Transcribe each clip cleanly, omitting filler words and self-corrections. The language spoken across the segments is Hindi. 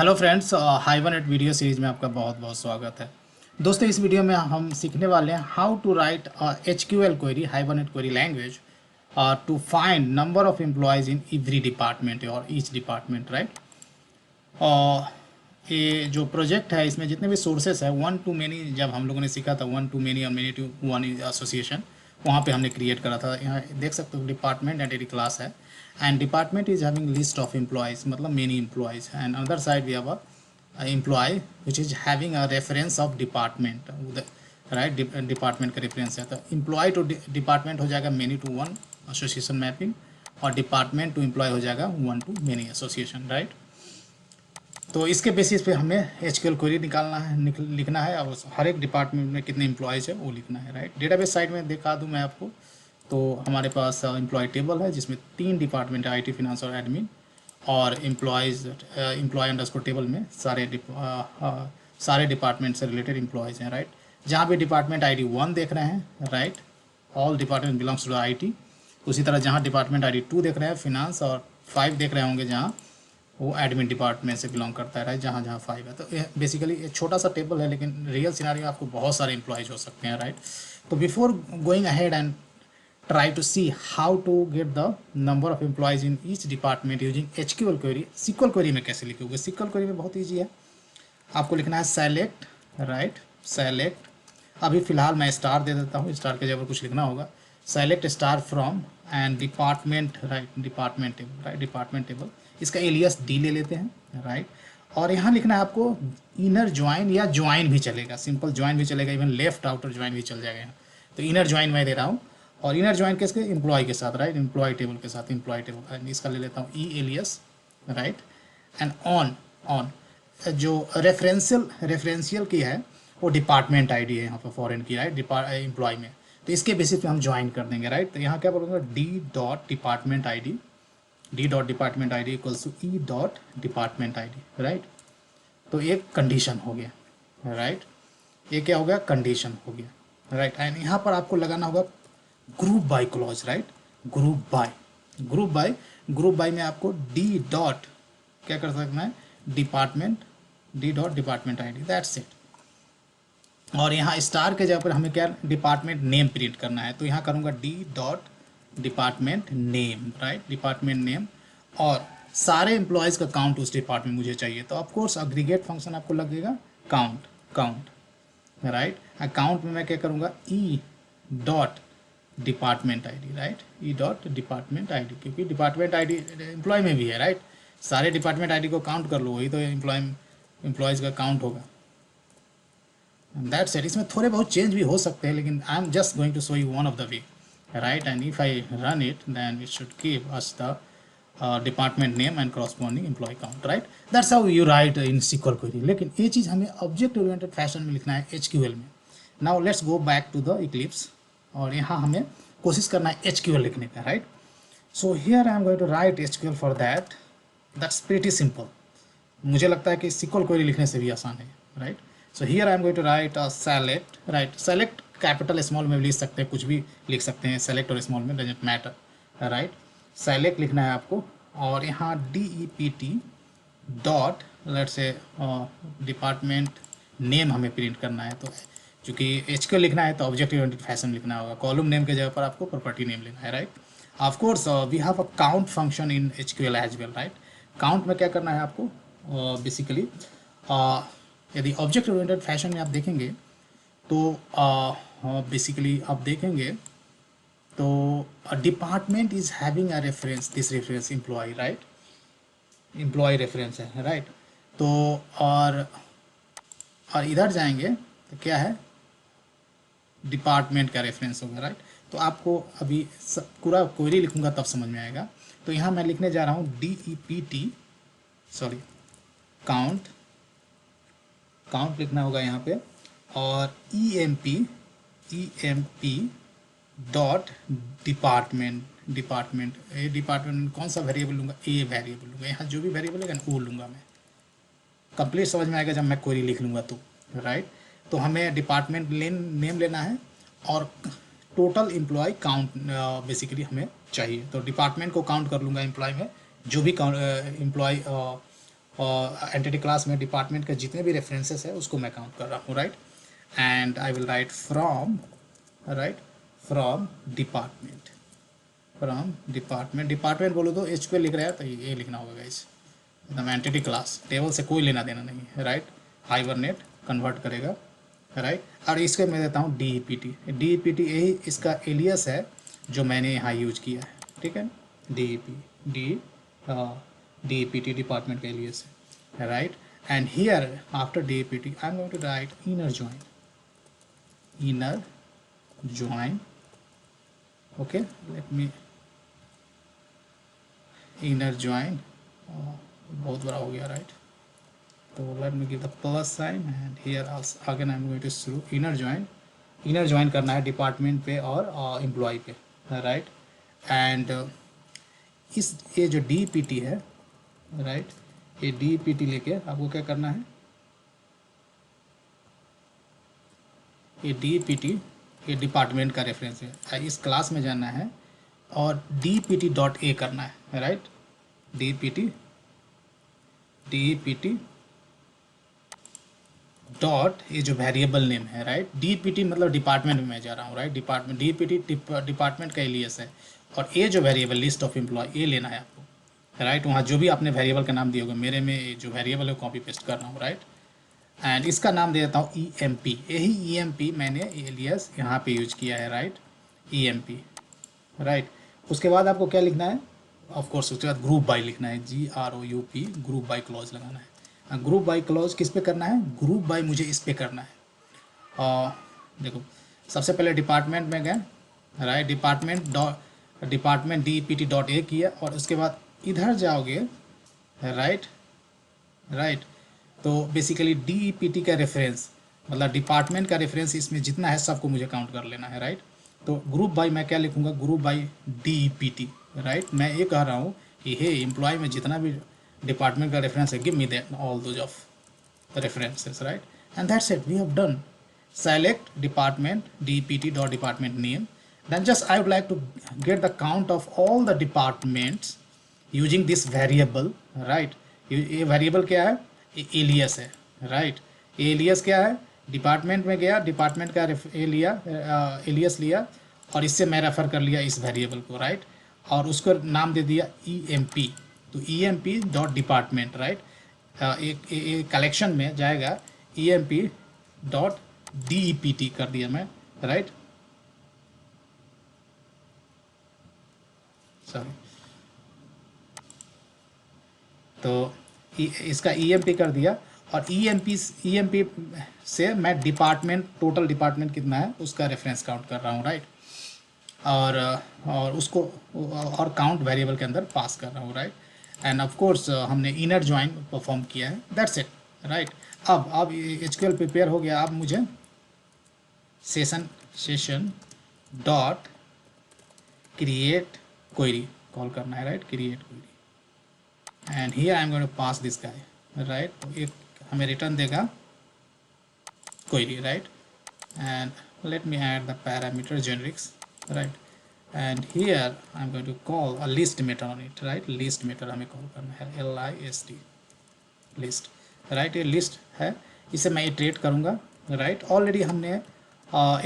हेलो फ्रेंड्स, हाइवरनेट वीडियो सीरीज में आपका बहुत बहुत स्वागत है। दोस्तों, इस वीडियो में हम सीखने वाले हैं how to write HQL query, hibernate query language to find number of employees in every department और ईच डिपार्टमेंट, राइट। और ये जो प्रोजेक्ट है इसमें जितने भी सोर्सेस है, वन टू मेनी, जब हम लोगों ने सीखा था वन टू मेनी और मेनी टू वन एसोसिएशन, वहाँ पे हमने क्रिएट करा था। यहाँ देख सकते हो डिपार्टमेंट एंटिटी क्लास है and department is having list of employees, मतलब many employees, and other side we have a employee which is having a reference of department, right. Department का रेफरेंस है तो एम्प्लॉय टू डिपार्टमेंट हो जाएगा many to one association mapping, और डिपार्टमेंट टू एम्प्लॉय हो जाएगा one to many association, right. तो इसके बेसिस पे हमें एचक्यूएल क्वेरी निकालना है, लिखना है, और हर एक डिपार्टमेंट में कितने एम्प्लॉयज़ है वो लिखना है, राइट। डेटाबेस साइड में दिखा दूं मैं आपको, तो हमारे पास एम्प्लॉय टेबल है जिसमें 3 डिपार्टमेंट है, आईटी, फाइनेंस और एडमिन, और एम्प्लॉय अंडरस्कोर टेबल में सारे डिपार्टमेंट से रिलेटेड एम्प्लॉयज़ हैं, राइट। जहाँ भी डिपार्टमेंट आईडी 1 देख रहे हैं, right, all department belongs to IT. उसी तरह जहाँ डिपार्टमेंट आईडी 2 देख रहे हैं फिनांस, और 5 देख रहे होंगे जहाँ वो एडमिन डिपार्टमेंट से बिलोंग करता है, राइट, जहाँ जहाँ 5 है। तो बेसिकली एक छोटा सा टेबल है, लेकिन रियल सिनारियो में आपको बहुत सारे एम्प्लॉयज़ हो सकते हैं, राइट। तो before going ahead and try to see how to get the number of employees in each department using SQL query, SQL query में कैसे लिखोगे? SQL query में बहुत ईजी है, आपको लिखना है सेलेक्ट, राइट, सेलेक्ट। अभी फ़िलहाल मैं स्टार दे देता हूँ, स्टार के जगह कुछ लिखना होगा, select star from and department, right, department table, right, department table. इसका एलियस डी ले लेते हैं, राइट। और यहाँ लिखना है आपको इनर ज्वाइन, या ज्वाइन भी चलेगा, सिंपल ज्वाइन भी चलेगा, इवन लेफ्ट आउटर ज्वाइन भी चल जाएगा यहाँ। तो इनर ज्वाइन मैं दे रहा हूँ, और इनर ज्वाइन किसके? एम्प्लॉय के साथ, राइट, एम्प्लॉय टेबल के साथ, एम्प्लॉय टेबल। इसका ले लेता हूँ ई एलियस, राइट, एंड ऑन जो रेफरेंशियल की है वो डिपार्टमेंट आईडी है यहाँ पर फॉरेन की, राइट, एम्प्लॉय में। तो इसके बेसिस पे हम ज्वाइन कर देंगे, राइट। तो यहाँ क्या बोलूँगा, d dot department I D equals to e dot department I D, right. तो एक कंडीशन हो गया, राइट, ये क्या हो गया, कंडीशन हो गया, राइट। एंड यहाँ पर आपको लगाना होगा group by clause, right, group by में आपको डी डॉट क्या कर सकना है, D dot department I D, that's it. और यहाँ स्टार के जगह पर हमें क्या, डिपार्टमेंट नेम प्रिंट करना है, तो यहाँ करूँगा D dot department name, right, department name. और सारे एम्प्लॉयज़ का काउंट उस डिपार्टमेंट मुझे चाहिए, तो ऑफकोर्स अग्रीगेट फंक्शन आपको लगेगा काउंट, राइट। अकाउंट में मैं क्या करूँगा, ई डॉट डिपार्टमेंट आईडी, राइट, ई डॉट डिपार्टमेंट आईडी, क्योंकि डिपार्टमेंट आईडी एम्प्लॉय में भी है, राइट। सारे डिपार्टमेंट आईडी को काउंट कर लो, वही तो एम्प्लॉयज़ का काउंट होगा, दैट्स इट। इसमें थोड़े बहुत चेंज भी हो सकते हैं, लेकिन I am just going to show you one of the way, right. And if I run it then it should give us the department name and corresponding employee count, right. That's how you write in SQL query. लेकिन ये चीज़ हमें ऑब्जेक्ट ओरिएंटेड फैशन में लिखना है HQL में। Now let's go back to the Eclipse, और यहाँ हमें कोशिश करना है HQL लिखने का, right. So here I am going to write HQL for that's pretty simple. मुझे लगता है कि SQL क्वेरी लिखने से भी आसान है, right. So here I am going to write select, right, select capital small में भी लिख सकते हैं, कुछ भी लिख सकते हैं, सेलेक्ट और स्मॉल में डजंट मैटर, राइट। सेलेक्ट लिखना है आपको, और यहाँ DEPT dot let's say department name हमें प्रिंट करना है, तो क्योंकि HQL लिखना है तो ऑब्जेक्ट ओरिएंटेड फैशन लिखना होगा, कॉलम नेम के जगह पर आपको प्रॉपर्टी नेम लेना है, right. Of course we have a count function in HQL as well, right. Count में क्या करना है आपको, बेसिकली यदि ऑब्जेक्ट ओरिएंटेड फैशन में आप देखेंगे तो बेसिकली आप देखेंगे तो department is having a reference, this reference employ, right, employ reference है, राइट। तो और इधर जाएंगे तो क्या है, डिपार्टमेंट का रेफरेंस होगा, राइट। तो आपको अभी पूरा क्वेरी लिखूंगा तब समझ में आएगा। तो यहाँ मैं लिखने जा रहा हूँ काउंट लिखना होगा यहाँ पे, और EMP डॉट डिपार्टमेंट कौन सा वेरिएबल लूँगा, ए वेरिएबल लूँगा, यहाँ जो भी वेरिएबल है वो लूँगा मैं। कंप्लीट समझ में आएगा जब मैं क्वेरी लिख लूँगा तो, राइट। तो हमें डिपार्टमेंट नेम लेना है, और टोटल एम्प्लॉय काउंट बेसिकली हमें चाहिए, तो डिपार्टमेंट को काउंट कर लूँगा एम्प्लॉय में, जो भी एम्प्लॉय और एंटिटी क्लास में डिपार्टमेंट के जितने भी रेफरेंसेस है उसको मैं काउंट कर रहा हूँ, right. And I will write from, right, from department, from department. Department बोलो तो एचक्यूएल लिख रहा है तो ये लिखना होगा गाइस, एकदम एंटिटी क्लास, टेबल से कोई लेना देना नहीं है, राइट। हाइबरनेट कन्वर्ट करेगा, राइट। और इसके मैं देता हूँ D E P T. D E P T यही इसका एलियस है जो मैंने यहाँ यूज किया है, ठीक है। D E P D E P T department का एलियस है, right. And here after D E P T I am going to write inner join, inner join, okay. Let me inner join, बहुत बड़ा हो गया, राइट। तो let me give the plus sign and here also again I am going to शुरू इनर ज्वाइन। इनर ज्वाइन करना है डिपार्टमेंट पे और एम्प्लॉय पे, राइट। एंड इस ये जो डी पी टी है, राइट, ये डी पी टी लेके आपको क्या करना है, ये डी पी टी ये डिपार्टमेंट का रेफरेंस है, इस क्लास में जाना है और D P T dot A करना है, right. D P T dot ये जो वेरिएबल नेम है, राइट। डी पी टी मतलब डिपार्टमेंट में मैं जा रहा हूँ, right. Department, D P T department का एलियस है और ये जो वेरिएबल लिस्ट ऑफ एम्प्लॉय ये लेना है आपको, राइट। वहाँ जो भी आपने वेरिएबल का नाम दिए होगा, मेरे में जो वेरिएबल है कॉपी पेस्ट कर रहा हूँ, राइट। एंड इसका नाम दे देता हूँ ई एम पी। यही ई एम पी मैंने एलियस यहाँ पे यूज किया है, right, E M P, right. उसके बाद आपको क्या लिखना है, ऑफ कोर्स उसके बाद ग्रुप बाय लिखना है, GROUP, ग्रुप बाय क्लॉज लगाना है। ग्रुप बाय क्लॉज किस पे करना है, ग्रुप बाय मुझे इस पे करना है। और देखो सबसे पहले डिपार्टमेंट में गए, राइट, डिपार्टमेंट DEPT.A किया और उसके बाद इधर जाओगे, राइट, राइट। तो बेसिकली DEPT का रेफरेंस मतलब डिपार्टमेंट का रेफरेंस इसमें जितना है सबको मुझे काउंट कर लेना है, राइट। तो ग्रुप बाय मैं क्या लिखूंगा, ग्रुप बाय DEPT, राइट। मैं ये कह रहा हूँ कि हे एम्प्लॉय में जितना भी डिपार्टमेंट का रेफरेंस है, give me that all those of references, right, and that's it, we have done. Select department DEPT.department name, then just I would like to get the count of all the departments using this variable, right. ये वेरिएबल क्या है, ये एलियस है, राइट। एलियस क्या है, डिपार्टमेंट में गया, डिपार्टमेंट का एलियस लिया और इससे मैं रेफर कर लिया इस वेरिएबल को, राइट। और उसको नाम दे दिया EMP, तो EMP डॉट डिपार्टमेंट, राइट। एक कलेक्शन में जाएगा EMP डॉट DEPT कर दिया मैं, राइट, सॉरी। तो इसका EMP कर दिया और EMP से मैं डिपार्टमेंट, टोटल डिपार्टमेंट कितना है उसका रेफरेंस काउंट कर रहा हूँ, राइट। और उसको और काउंट वेरिएबल के अंदर पास कर रहा हूँ, राइट। एंड ऑफ कोर्स हमने इनर ज्वाइन परफॉर्म किया है, दैट्स इट, राइट। अब SQL प्रिपेयर हो गया। अब मुझे session dot create query call करना है, right, create query. And here I am going to pass this guy, right. तो एक हमें रिटर्न देगा query, right. And let me add the parameter generics, right, and here I'm going to call a list method on it, right। list method हमें कॉल करना है, LIST, list, right। ये लिस्ट है, इसे मैं इटरेट करूँगा, राइट। ऑलरेडी हमने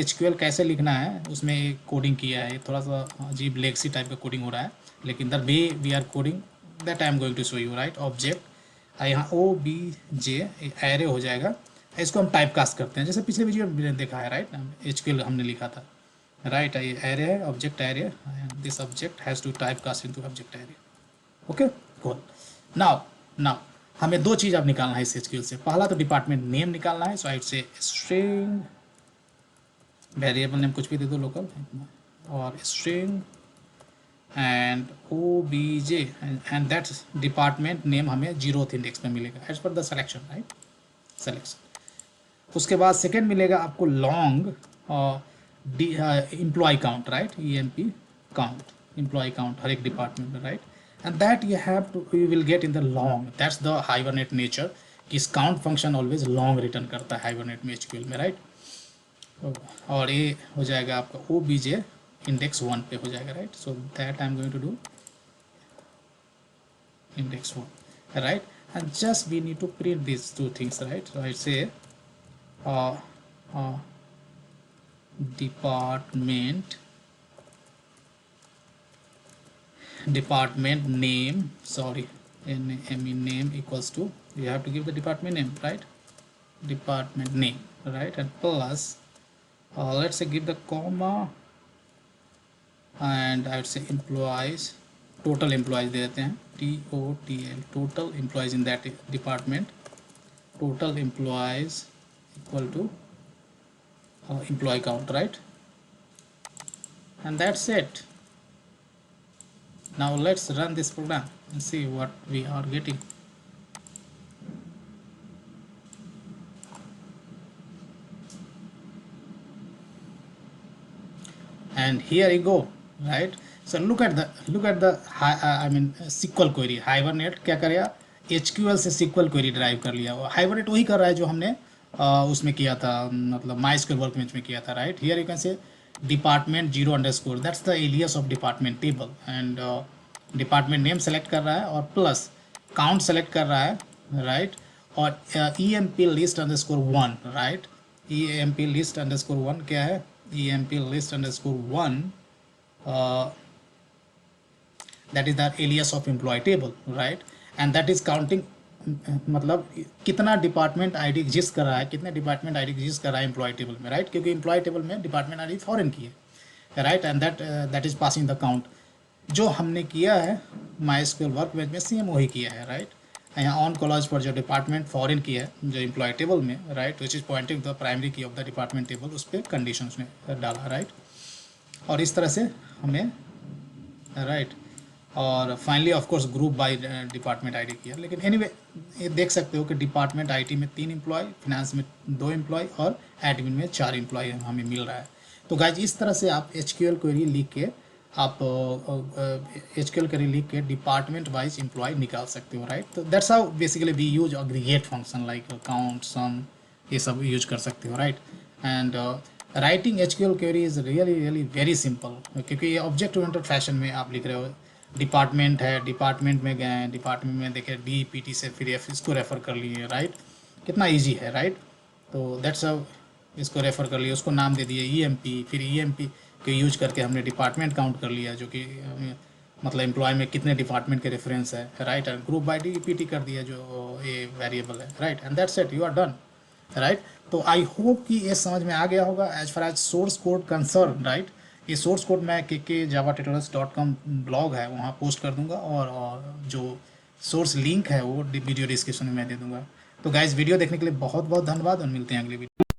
SQL कैसे लिखना है उसमें एक कोडिंग किया है, थोड़ा सा अजीब लेक्सी टाइप का कोडिंग हो रहा है, लेकिन the way we are coding that I am going to show you, right. Object यहाँ OBJ एरे हो जाएगा, इसको हम टाइप कास्ट करते हैं जैसे पिछले वीडियो में देखा है, राइट। SQL हमने लिखा था, राइट। ये एरे है, object array, this object has to type cast into object array, okay, good. Now हमें दो चीज़ अब निकालना है इस SQL से। पहला तो डिपार्टमेंट नेम निकालना है, सो आई से स्ट्रिंग वेरिएबल नेम कुछ भी दे दो लोकल, और string and OBJ and that's department name हमें 0th इंडेक्स में मिलेगा as per the selection, right, selection. उसके बाद सेकेंड मिलेगा आपको long employee count, right, EMP count, employee count हर एक डिपार्टमेंट में, right. And that you have to you will get in the long, that's the Hibernate nature कि इस count function always long return करता है हाइबरनेट में SQL में, राइट। और ये हो जाएगा आपका OBJ इंडेक्स 1 पे हो जाएगा, right. So that I am going to do index 1, right? And just we need to print these two things, right? So I say uh, uh, department name, sorry, name equals to, you have to give the department name, right? Department name, right? And plus let's say give the comma, and I would say employees, total employees देते हैं, TOTL, total employees in that department, total employees equal to employee count, right? And that's it. Now let's run this program and see what we are getting. And here you go, right? So look at the I mean SQL query, Hibernate क्या करेगा, HQL से SQL query ड्राइव कर लिया। Hibernate वही कर रहा है जो हमने उसमें किया था, मतलब MySQL वर्कबेंच में किया था, right? Here you can say department 0_, that's the alias of department table, and department name select कर रहा है और प्लस काउंट सेलेक्ट कर रहा है, राइट? और EMP list_1, right? EMP list_1 क्या है? EMP list_1 that is the alias of employee table, right? And that is counting, मतलब कितना डिपार्टमेंट आईडी एग्जिस्ट कर रहा है, कितने डिपार्टमेंट आईडी एग्जिस्ट कर रहा है एम्प्लॉय टेबल में, राइट? क्योंकि एम्प्लॉय टेबल में डिपार्टमेंट आईडी फॉरेन की है, right? And that is passing the count. जो हमने किया है MySQL वर्कबेंच में सेम वही किया है, राइट? यहाँ ऑन कॉलेज पर जो डिपार्टमेंट फॉरेन की है जो एम्प्लॉय टेबल में, right, which is pointing the primary की ऑफ द डिपार्टमेंट टेबल, उस पर कंडीशन उसने डाला, राइट? और इस तरह से हमें, राइट, और finally of course group by department ID किया। लेकिन एनीवे ये देख सकते हो कि डिपार्टमेंट आईटी में 3 एम्प्लॉय, फिनेंस में 2 एम्प्लॉय और एडमिन में 4 एम्प्लॉय हमें मिल रहा है। तो गाइज इस तरह से आप SQL क्वेरी लिख के आप SQL क्वेरी लिख के डिपार्टमेंट वाइज एम्प्लॉय निकाल सकते हो, राइट? तो that's how basically we use aggregate function like count, sum, ये सब यूज कर सकते हो, right? And writing SQL query is really very simple, क्योंकि ये ऑब्जेक्ट ओरिएंटेड फैशन में आप लिख रहे हो। डिपार्टमेंट है, डिपार्टमेंट में गए, डिपार्टमेंट में देखे DPT से फिर इसको रेफ़र कर लिए, राइट? कितना इजी है, राइट? तो दैट्स हाउ, इसको रेफ़र कर लिया, उसको नाम दे दिए EMP, फिर EMP को यूज करके हमने डिपार्टमेंट काउंट कर लिया, जो कि मतलब एम्प्लॉय में कितने डिपार्टमेंट के रेफरेंस है, right? And group by DPT कर दिया जो ये वेरिएबल है, right? And that's it, you are done, right? तो आई होप कि ये समझ में आ गया होगा as far as source code concern, right? ये सोर्स कोड मैं KKJavaTutorials.com ब्लॉग है वहाँ पोस्ट कर दूंगा, और जो सोर्स लिंक है वो वीडियो डिस्क्रिप्शन में मैं दे दूंगा। तो गाइज वीडियो देखने के लिए बहुत बहुत धन्यवाद, और मिलते हैं अगली वीडियो।